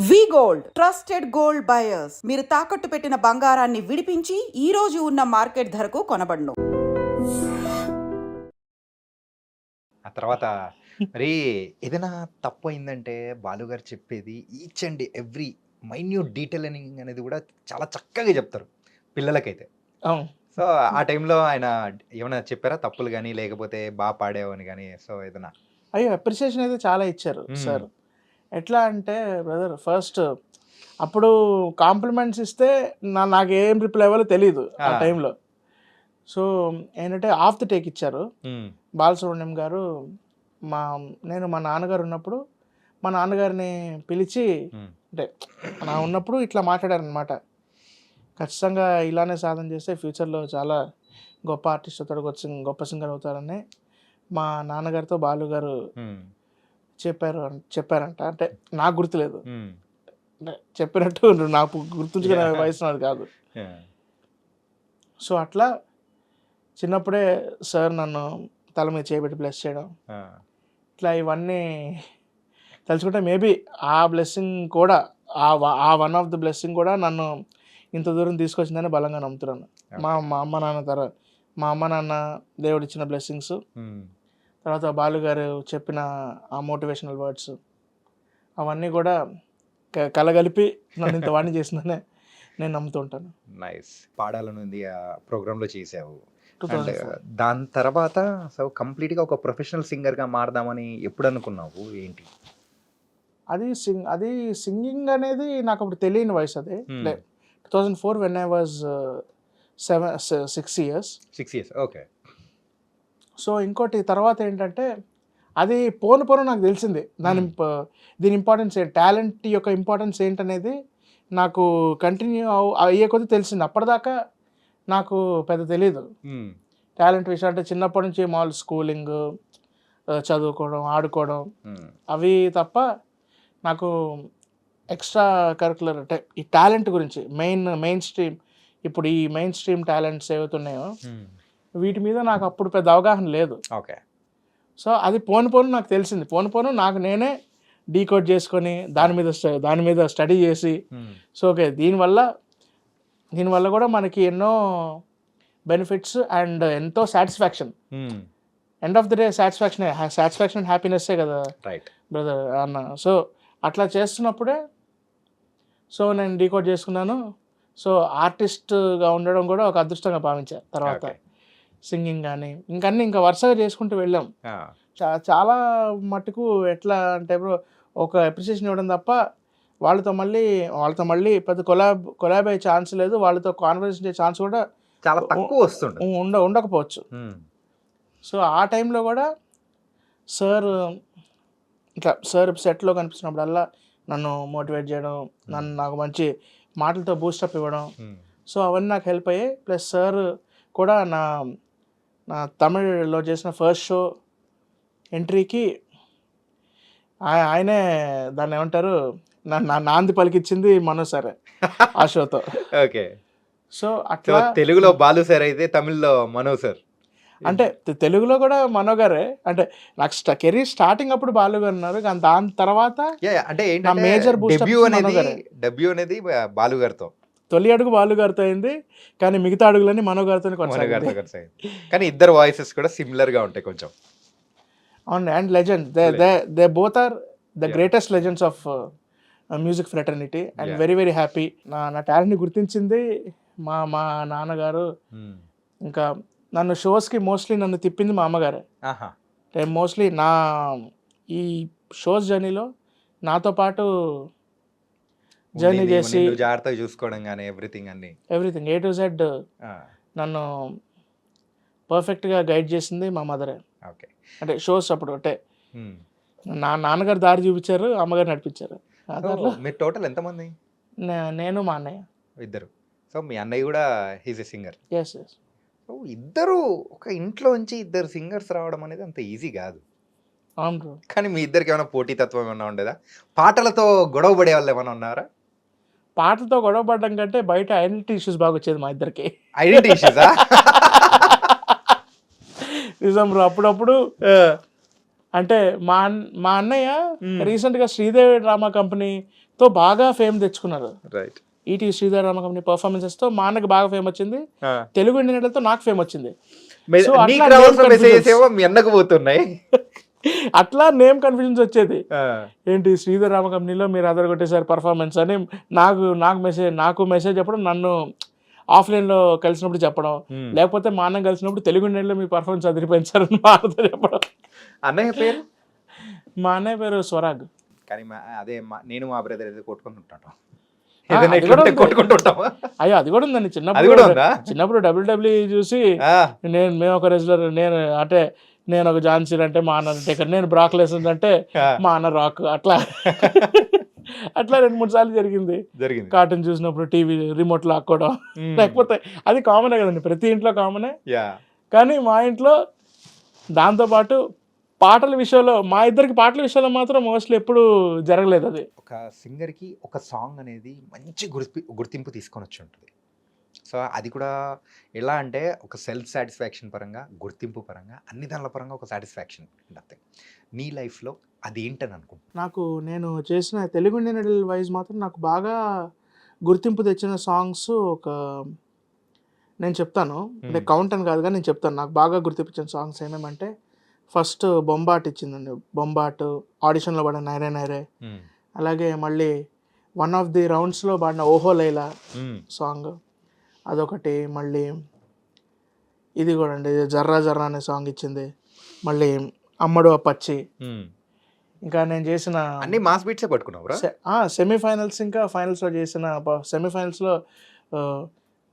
వి gold trusted gold buyers మీరు తాకట్టు పెట్టిన బంగారాన్ని విడిపించి ఈ రోజు ఉన్న మార్కెట్ ధరకు కొనబడును. ఆ తర్వాత మరి ఏదైనా తప్పు అయిందంటే బాలుగారు చెప్పేది each and every minute detailing అనేది కూడా చాలా చక్కగా చెప్తారు పిల్లలకైతే. అవును. సో ఆ టైంలో ఆయన ఏమైనా చెప్పారా తప్పులు కానీ లేకపోతే బాగా పాడావు అని కానీ సో ఏదైనా? అయ్యో, అప్రిసియేషన్ అయితే చాలా ఇచ్చారు సార్. ఎట్లా అంటే బ్రదర్, ఫస్ట్ అప్పుడు కాంప్లిమెంట్స్ ఇస్తే నాకు ఏం రిప్లై అవ్వాలో తెలియదు ఆ టైంలో. సో ఏంటంటే ఆఫ్ ది టేక్ ఇచ్చారు బాలసుబ్రహ్మణ్యం గారు. నేను మా నాన్నగారు ఉన్నప్పుడు మా నాన్నగారిని పిలిచి అంటే నా ఉన్నప్పుడు ఇట్లా మాట్లాడారనమాట. ఖచ్చితంగా ఇలానే సాధన చేస్తే ఫ్యూచర్లో చాలా గొప్ప ఆర్టిస్ట్ అవుతాడు, గొప్ప సింగర్ అవుతారని మా నాన్నగారితో బాలు గారు చెప్పారంట. అంటే నాకు గుర్తులేదు, అంటే చెప్పినట్టు నాకు గుర్తుంచుకునే వయసు నాది కాదు. సో అట్లా చిన్నప్పుడే సార్ నన్ను తల మీద చేయబెట్టి బ్లెస్ చేయడం, ఇట్లా ఇవన్నీ తలుచుకుంటే మేబీ ఆ బ్లెస్సింగ్ కూడా ఆ వన్ ఆఫ్ ది బ్లెస్సింగ్ కూడా నన్ను ఇంత దూరం తీసుకొచ్చిందని బలంగా నమ్ముతున్నాను. మా అమ్మ నాన్న దేవుడు ఇచ్చిన బ్లెస్సింగ్స్, తర్వాత బాలుగారు చెప్పిన ఆ మోటివేషనల్ వర్డ్స్, అవన్నీ కూడా కలగలిపి నన్ను ఇంత వాడిని చేసిందనే నేను నమ్ముతూ ఉంటాను. నైస్. పాడాలనుంది ఆ ప్రోగ్రాంలో చేసావు. 2004. దాని తర్వాత సో కంప్లీట్గా ఒక ప్రొఫెషనల్ సింగర్గా మారదామని ఎప్పుడు అనుకున్నావు ఏంటి? అది సింగింగ్ అనేది నాకు అప్పుడు తెలియని వయసు. అది 2004 when I was 6 years. Okay. So ఇంకోటి తర్వాత ఏంటంటే అది పోను నాకు తెలిసింది దీని ఇంపార్టెన్స్ ఏంటి, టాలెంట్ యొక్క ఇంపార్టెన్స్ ఏంటనేది నాకు కంటిన్యూ అయ్యే కొద్దీ తెలిసింది. అప్పటిదాకా నాకు పెద్ద తెలీదు టాలెంట్ విషయం. అంటే చిన్నప్పటి నుంచి మామూలు స్కూలింగ్, చదువుకోవడం, ఆడుకోవడం అవి తప్ప నాకు ఎక్స్ట్రా కరికులర్ అంటే ఈ టాలెంట్ గురించి మెయిన్ స్ట్రీమ్, ఇప్పుడు ఈ మెయిన్ స్ట్రీమ్ టాలెంట్స్ ఏవైతున్నాయో వీటి మీద నాకు అప్పుడు పెద్ద అవగాహన లేదు. ఓకే. సో అది పోను నాకు తెలిసింది. పోను నాకు నేనే డీకోడ్ చేసుకొని దాని మీద స్టడీ చేసి సో ఓకే దీనివల్ల కూడా మనకి ఎన్నో బెనిఫిట్స్ అండ్ ఎంతో satisfaction, end of the day satisfaction హ్యాపీనెస్సే కదా బ్రదర్ అన్న. సో అట్లా చేస్తున్నప్పుడే సో నేను డీకోడ్ చేసుకున్నాను. సో ఆర్టిస్ట్గా ఉండడం కూడా ఒక అదృష్టంగా భావించాను. తర్వాత సింగింగ్ కానీ ఇంకా వరుసగా చేసుకుంటూ వెళ్ళాం. చాలా మట్టుకు ఎట్లా అంటే ఒక అప్రిసియేషన్ ఇవ్వడం తప్ప వాళ్ళతో మళ్ళీ పెద్ద కొలాబ్ అయ్యే ఛాన్స్ లేదు, వాళ్ళతో కాన్వర్సేషన్ చేసే ఛాన్స్ కూడా చాలా తక్కువ వస్తుంది, ఉండకపోవచ్చు. సో ఆ టైంలో కూడా సార్ సెట్లో కనిపిస్తున్నప్పుడల్లా నన్ను మోటివేట్ చేయడం, నాకు మంచి మాటలతో బూస్టప్ ఇవ్వడం, సో అవన్నీ నాకు హెల్ప్ అయ్యాయి. ప్లస్ సార్ కూడా నా తమిళ్లో చేసిన ఫస్ట్ షో ఎంట్రీకి ఆయనే దాన్ని ఏమంటారు నాంది పలికిచ్చింది మనో సరే ఆ షోతో. ఓకే. సో అట్లా తెలుగులో బాలు సార్ అయితే తమిళ్లో మనో సార్, అంటే తెలుగులో కూడా మనో గారే. అంటే నాకు కెరీర్ స్టార్టింగ్ అప్పుడు బాలు గారు ఉన్నారు, కానీ దాని తర్వాత అంటే మేజర్ డెబ్యూ అనేది బాలు గారితో, తొలి అడుగు బాలు గారితో అయింది, కానీ మిగతా అడుగులన్నీ మనో గారితో కొనసాగింది. కానీ ఇద్దరు వాయిసెస్ కూడా సిమిలర్ గా ఉంటాయి కొంచెం. అవును. And legend, they both are the greatest legends of music fraternity. And very very happy నా టాలెంట్ని గుర్తించింది మా నాన్నగారు. ఇంకా నన్ను షోస్కి మోస్ట్లీ నన్ను తిప్పింది మా అమ్మగారే. మోస్ట్లీ ఈ షోస్ జర్నీలో నాతో పాటు జర్నీ చేసి జాగ్రత్తగా చూసుకోవడం కానీ ఎవ్రీథింగ్ A to Z నన్ను పర్ఫెక్ట్గా గైడ్ చేసింది మా మదరే. అంటే షోస్ అప్పుడు అంటే నాన్నగారు దారి చూపించారు, అమ్మగారు నడిపించారు. మీరు టోటల్ ఎంతమంది? నేను మా అన్నయ్య ఇద్దరు. సో మీ అన్నయ్య కూడా he's a singer. Yes. So ఇద్దరు ఒక ఇంట్లో నుంచి ఇద్దరు సింగర్స్ రావడం అనేది అంత ఈజీ కాదు. అవును బ్రో. కానీ మీ ఇద్దరికి ఏమైనా పోటీతత్వం ఏమైనా ఉండేదా? పాటలతో గొడవ పడే వాళ్ళు ఏమైనా ఉన్నారా? పాటలతో గొడవ పడడం కంటే బయట ఐడెంటిటీ ఇష్యూస్ బాగా వచ్చేది మా ఇద్దరికి. ఐడెంటిటీ ఇష్యూసా? నిజం బ్రో. అప్పుడప్పుడు అంటే మా అన్నయ్య రీసెంట్గా శ్రీదేవి డ్రామా కంపెనీ తో బాగా ఫేమ్ తెచ్చుకున్నారు. రైట్. ఈటీ శ్రీధర్ రామ కంపెనీ పర్ఫార్మెన్సెస్తో మా అన్నకి బాగా ఫేమ్ వచ్చింది, తెలుగు ఇండియన్తో నాకు ఫేమ్ వచ్చింది. So, అట్లా నీకు రావాల్సిన name మెసేజెస్ confusions. ఏమో మీ అన్నకు పోతున్నాయి. అట్లా నేమ్ కన్ఫ్యూజన్స్ వచ్చేది. ఏంటి శ్రీధర్ రామ కంపెనీలో మీరు అదరగొట్టేసారి పర్ఫార్మెన్స్ అని నాకు మెసేజ్ చెప్పడం, నన్ను ఆఫ్లైన్లో కలిసినప్పుడు చెప్పడం, లేకపోతే మా అన్న కలిసినప్పుడు తెలుగు ఇండియన్లో మీ పర్ఫార్మెన్స్ అదిరిపోయింది సార్ అని మా అన్నతో చెప్పడం. అన్నయ్య పేరు? మా అన్నయ్య పేరు స్వరాగ్. కానీ నేను మా బ్రదర్ ఏదో కొట్టుకుంటుంటాను. అది కూడా ఉంది. కొట్టుకుంటుంటామా? అయ్యో అది కూడా ఉందండి. అది కూడా ఉందా? చిన్నప్పుడు WWE చూసి మేము ఒక రెజ్లర్, నేను ఒక జాన్సీన్ అంటే మా అన్న టేకర్, నేను బ్రాక్ లెసన్ అంటే మా అన్న రాక్, అట్లా 2-3 సార్లు జరిగింది. కార్టూన్ చూసినప్పుడు టీవీ రిమోట్ లాక్కోవడం, లేకపోతే అది కామనే కదండి, ప్రతి ఇంట్లో కామనే. కానీ మా ఇంట్లో దాంతోపాటు పాటల విషయంలో, మా ఇద్దరికి పాటల విషయంలో మాత్రం మోస్ట్లీ ఎప్పుడు జరగలేదు. అది ఒక సింగర్కి ఒక సాంగ్ అనేది మంచి గుర్తింపు తీసుకొని వచ్చి ఉంటుంది. సో అది కూడా ఎలా అంటే ఒక సెల్ఫ్ సాటిస్ఫాక్షన్ పరంగా, గుర్తింపు పరంగా, అన్ని దానిల పరంగా ఒక సాటిస్ఫాక్షన్ ఉంటుంది. నీ లైఫ్లో అది ఏంటని అనుకుంటున్నాను? నేను చేసిన తెలుగు ఇండియన్ ఐడల్ వైజ్ మాత్రం నాకు బాగా గుర్తింపు తెచ్చిన సాంగ్స్ నేను చెప్తాను, అంటే కౌంట్ అని కాదుగా నేను చెప్తాను. నాకు బాగా గుర్తించిన సాంగ్స్ ఏమేమంటే, ఫస్ట్ బొంబాట్ ఇచ్చిందండి, బొంబాట్ ఆడిషన్లో పడిన నైరే నైరే, అలాగే మళ్ళీ వన్ ఆఫ్ ది రౌండ్స్లో పాడిన ఓహో లైలా సాంగ్ అదొకటి, మళ్ళీ ఇది కూడా అండి జర్రా జర్రా అనే సాంగ్ ఇచ్చింది, మళ్ళీ అమ్మడు పచ్చి. ఇంకా నేను చేసిన అన్ని మాస్ బీట్సే పట్టుకున్నావురా? సెమీఫైనల్స్ ఇంకా ఫైనల్స్లో చేసిన, సెమీఫైనల్స్లో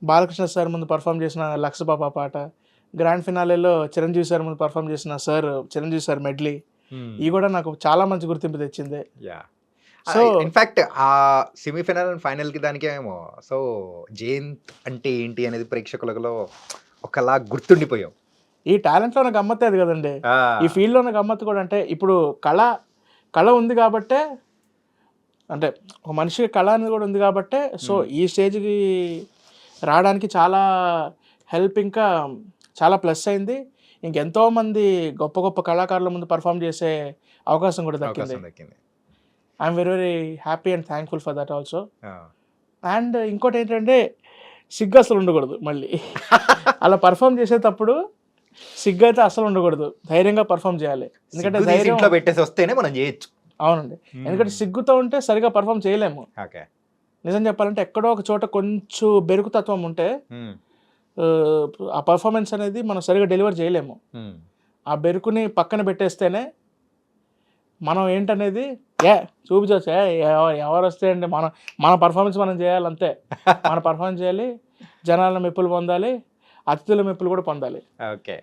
బాలకృష్ణ సార్ ముందు పర్ఫామ్ చేసిన లక్ష పాప పాట, గ్రాండ్ ఫినాలేలో చిరంజీవి సార్ ముందు పర్ఫామ్ చేసిన చిరంజీవి సార్ మెడ్లీ, ఇవి కూడా నాకు చాలా మంచి గుర్తింపు తెచ్చింది. సో ఇన్ఫాక్ట్ ఆ సెమీఫైనల్ అండ్ ఫైనల్కి దానికేమో సో జయంత్ అంటే ఏంటి అనేది ప్రేక్షకులలో ఒకలా గుర్తుండిపోయాం. ఈ టాలెంట్లో ఉన్న గమ్మత్తే అది కదండి, ఈ ఫీల్డ్లో ఉన్న గమ్మత్తు కూడా. అంటే ఇప్పుడు కళ ఉంది కాబట్టే, అంటే ఒక మనిషికి కళ అనేది కూడా ఉంది కాబట్టే, సో ఈ స్టేజ్కి రావడానికి చాలా హెల్ప్, ఇంకా చాలా ప్లస్ అయింది. ఇంకెంతోమంది గొప్ప గొప్ప కళాకారుల ముందు పర్ఫామ్ చేసే అవకాశం కూడా దక్కింది. I'm very very happy and thankful for that also. And ఇంకోటి ఏంటంటే, సిగ్గు అసలు ఉండకూడదు. మళ్ళీ అలా పర్ఫామ్ చేసేటప్పుడు సిగ్గు అయితే అసలు ఉండకూడదు, ధైర్యంగా పర్ఫామ్ చేయాలి. ఎందుకంటే ధైర్యం పెట్టేసి వస్తేనే మనం చేయొచ్చు. అవునండి, ఎందుకంటే సిగ్గుతో ఉంటే సరిగా పర్ఫామ్ చేయలేము. నిజం చెప్పాలంటే ఎక్కడో ఒక చోట కొంచెం బెరుకుతత్వం ఉంటే ఆ పర్ఫార్మెన్స్ అనేది మనం సరిగా డెలివర్ చేయలేము. ఆ బెరుకుని పక్కన పెట్టేస్తేనే మనం ఏంటనేది చూపించవచ్చు. ఎవరు వస్తే అంటే మన పర్ఫార్మెన్స్ మనం చేయాలంతే. మన పర్ఫార్మెన్స్ చేయాలి, జనాల మెప్పులు పొందాలి, అతిథుల మెప్పులు కూడా పొందాలి. ఓకే.